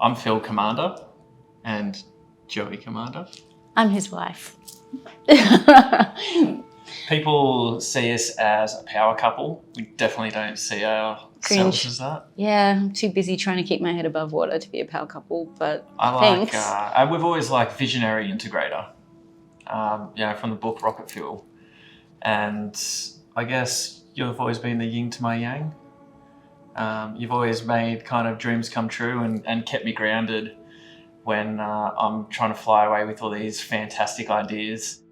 I'm Phil Commandeur and Joey Commandeur. I'm his wife. People see us as a power couple. We definitely don't see ourselves as that. Yeah, I'm too busy trying to keep my head above water to be a power couple, but We've thanks. always liked visionary integrator, from the book Rocket Fuel. And I guess you've always been the yin to my yang. You've always made kind of dreams come true and kept me grounded when I'm trying to fly away with all these fantastic ideas.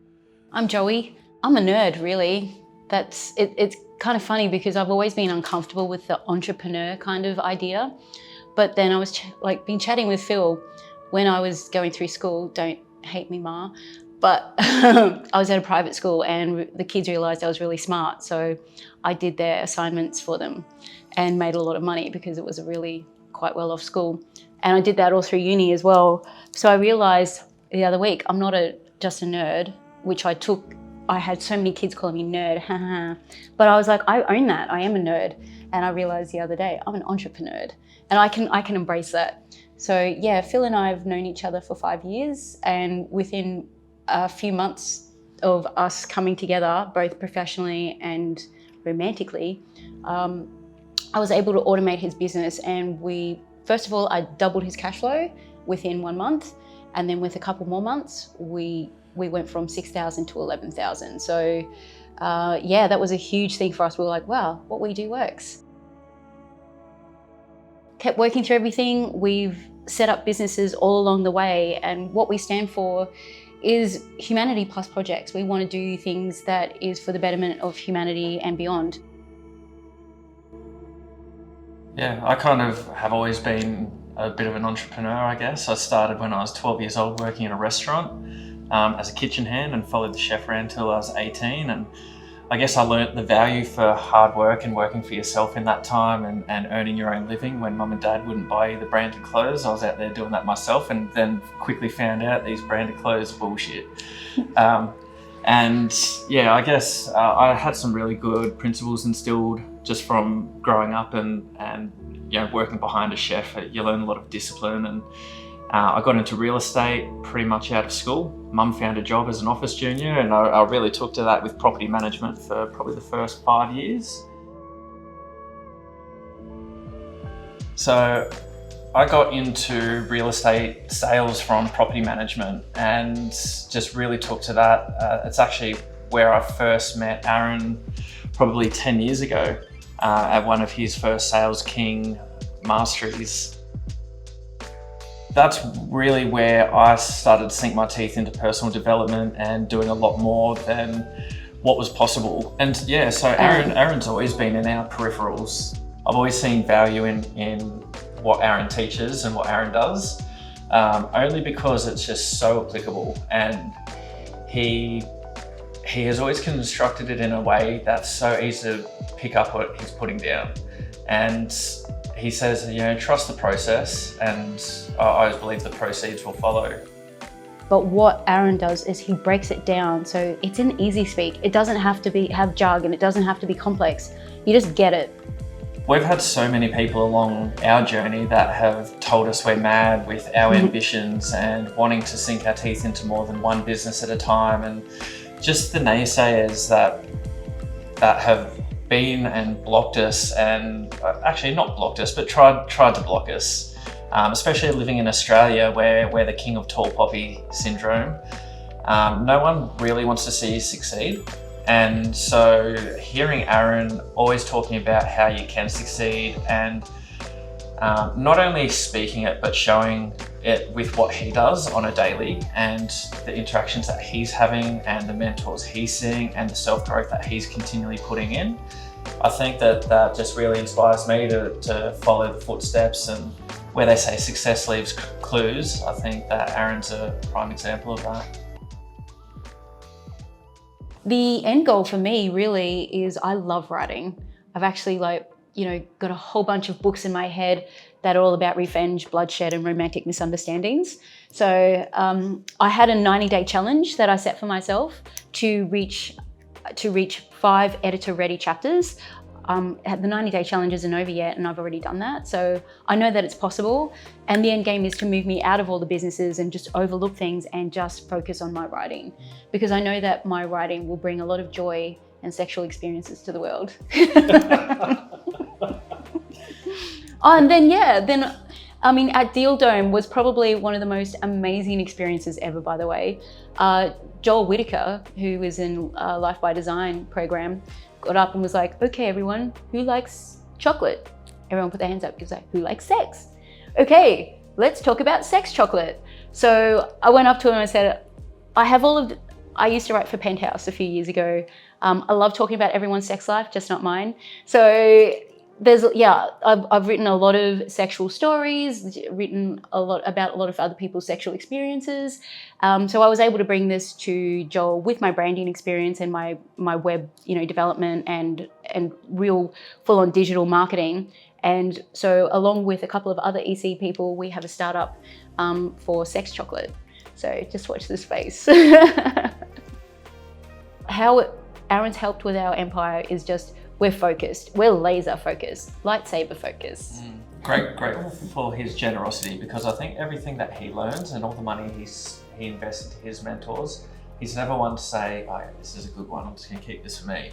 I'm Joey. I'm a nerd, really. It's kind of funny because I've always been uncomfortable with the entrepreneur kind of idea. But then I was been chatting with Phil when I was going through school. Don't hate me, Ma. But I was at a private school and the kids realised I was really smart. So I did their assignments for them and made a lot of money because it was a really quite well-off school. And I did that all through uni as well. So I realised the other week, I'm not just a nerd, which I had so many kids calling me nerd, but I was like, I own that, I am a nerd. And I realised the other day, I'm an entrepreneur and I can embrace that. So yeah, Phil and I have known each other for 5 years, and within a few months of us coming together, both professionally and romantically, I was able to automate his business, and first of all, I doubled his cash flow within 1 month, and then with a couple more months, we went from 6,000 to 11,000. So that was a huge thing for us. We were like, wow, what we do works. Kept working through everything. We've set up businesses all along the way, and what we stand for is humanity plus projects. We want to do things that is for the betterment of humanity and beyond. Yeah, I kind of have always been a bit of an entrepreneur, I guess. I started when I was 12 years old working in a restaurant as a kitchen hand and followed the chef around until I was 18. And I guess I learnt the value for hard work and working for yourself in that time and earning your own living. When mum and dad wouldn't buy you the branded clothes, I was out there doing that myself, and then quickly found out these branded clothes are bullshit. I guess I had some really good principles instilled just from growing up and working behind a chef. You learn a lot of discipline, and I got into real estate pretty much out of school. Mum found a job as an office junior, and I really took to that with property management for probably the first 5 years. So I got into real estate sales from property management and just really took to that. It's actually where I first met Aaron probably 10 years ago at one of his first Sales King masteries. That's really where I started to sink my teeth into personal development and doing a lot more than what was possible. And yeah, so Aaron's always been in our peripherals. I've always seen value in what Aaron teaches and what Aaron does, only because it's just so applicable. And he has always constructed it in a way that's so easy to pick up what he's putting down. And he says, trust the process, and I always believe the proceeds will follow. But what Aaron does is he breaks it down so it's in easy speak. It doesn't have to have jargon. It doesn't have to be complex. You just get it. We've had so many people along our journey that have told us we're mad with our ambitions and wanting to sink our teeth into more than one business at a time, and just the naysayers that have been and blocked us, and actually not blocked us, but tried to block us, especially living in Australia where we're the king of tall poppy syndrome. No one really wants to see you succeed. And so hearing Aaron always talking about how you can succeed, and not only speaking it, but showing it with what he does on a daily, and the interactions that he's having and the mentors he's seeing and the self-growth that he's continually putting in. I think that just really inspires me to follow the footsteps, and where they say success leaves clues, I think that Aaron's a prime example of that. The end goal for me really is I love writing. I've actually got a whole bunch of books in my head that are all about revenge, bloodshed, and romantic misunderstandings. So I had a 90-day challenge that I set for myself to reach 5 editor-ready chapters. the 90-day challenge isn't over yet, and I've already done that. So I know that it's possible. And the end game is to move me out of all the businesses and just overlook things and just focus on my writing. Because I know that my writing will bring a lot of joy and sexual experiences to the world. Oh, and then, at Deal Dome was probably one of the most amazing experiences ever, by the way. Joel Whitaker, who was in Life by Design program, got up and was like, okay, everyone, who likes chocolate? Everyone put their hands up. He was like, who likes sex? Okay, let's talk about sex chocolate. So I went up to him and I said, I used to write for Penthouse a few years ago. I love talking about everyone's sex life, just not mine. So I've written a lot of sexual stories, written a lot about a lot of other people's sexual experiences. So I was able to bring this to Joel with my branding experience and my web, development and real full-on digital marketing. And so along with a couple of other EC people, we have a startup for sex chocolate. So just watch this space. How Aaron's helped with our empire is just, we're focused, we're laser focused, lightsaber focused. Grateful for his generosity, because I think everything that he learns and all the money he invests into his mentors, he's never one to say, oh, this is a good one, I'm just gonna keep this for me.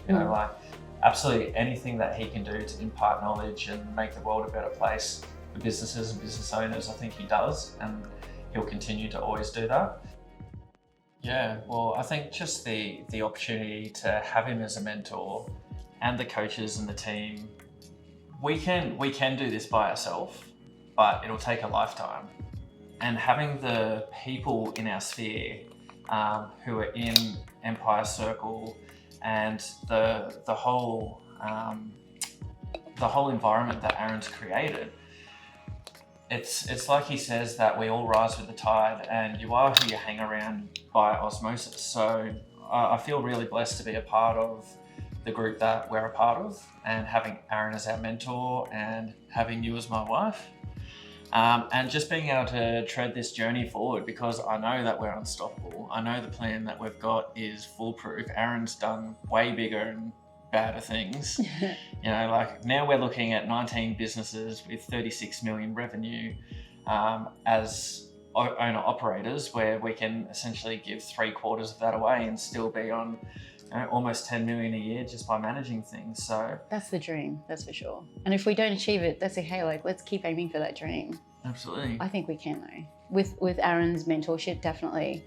Absolutely anything that he can do to impart knowledge and make the world a better place for businesses and business owners, I think he does, and he'll continue to always do that. Yeah, well, I think just the opportunity to have him as a mentor and the coaches and the team, we can do this by ourselves, but it'll take a lifetime. And having the people in our sphere who are in Empire Circle and the whole environment that Aaron's created, it's like he says that we all rise with the tide, and you are who you hang around by osmosis. So I feel really blessed to be a part of the group that we're a part of, and having Aaron as our mentor and having you as my wife, and just being able to tread this journey forward, because I know that we're unstoppable. I know the plan that we've got is foolproof. Aaron's done way bigger and badder things. Now we're looking at 19 businesses with 36 million revenue as owner operators, where we can essentially give 3/4 of that away and still be on almost 10 million a year just by managing things. So that's the dream, that's for sure. And if we don't achieve it, that's okay. Let's keep aiming for that dream. Absolutely. I think we can though. With Aaron's mentorship, definitely.